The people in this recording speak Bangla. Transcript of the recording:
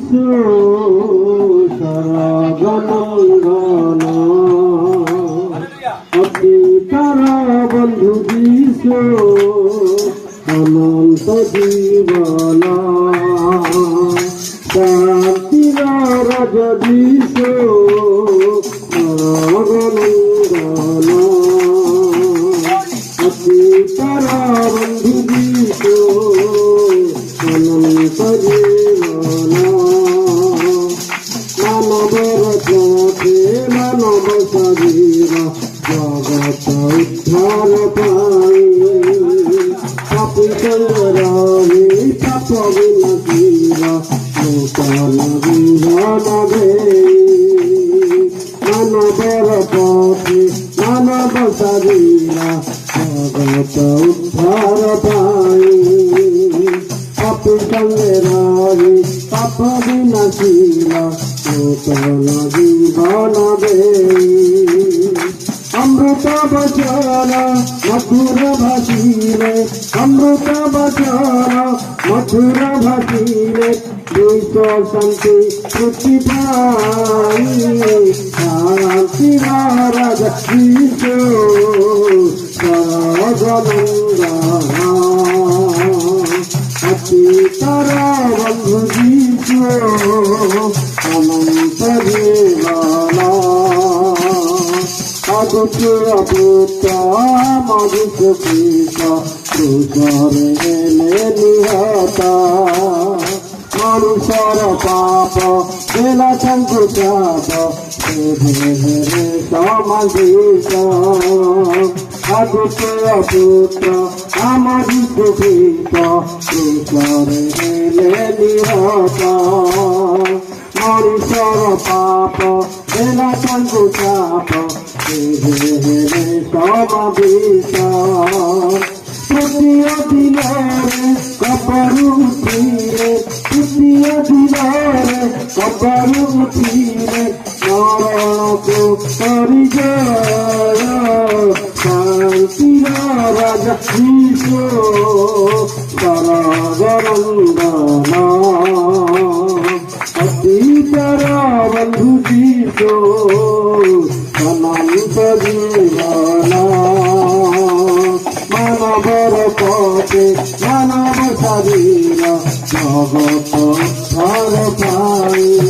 যিশু সরগনন্দন অতি তারা বন্ধু যিশু অনন্ত জীবন শান্তির রাজ যিশু সরগনন্দন অতি তারা বন্ধু যিশু অনন্ত জীবন মানবর পথে মানব শরীর জগত উদ্ধার পাই পাপি চন্দ্রামী পাপ বিনাশীর নূতন জীবন দে মানবর পথে মানব শরীর জগত উদ্ধার পাই পাপি চন্দ্রামী পাপ বিনাশীর নূতন জীবন দে অমৃত বচন মধুর ভাষিলে অমৃত বচন মধুর ভাষিলে বিশ্ব শান্তি তৃপ্তি পাই শান্তি রাজ বিশ্ব সরগনন্দন অতি তারা বন্ধু বিশ্ব অনন্ত জীবন অগুচুর পুত্র মধুষ কৃষ্ণ তুষরে হেলে নিহত মনুষ্যর পাপ বেলা শঙ্কু চাপ হেলে সমাধিত অগুচুর পুত্র মধুষ কৃষ্ণ তুষরে হেলে নিহত মনুষ্যর পাপ বেলা শঙ্কু চাপ সমাবেশ তৃতীয় দিনের কবরু উঠিলে তৃতীয় দিনের কবরু উঠিলে নরক করি জয় শান্তির রাজা যিশু সরগনন্দন অতীতর বন্ধু যিশু অনন্ত জীবন মানবর পথে মানব শরীর জগত ধর পাই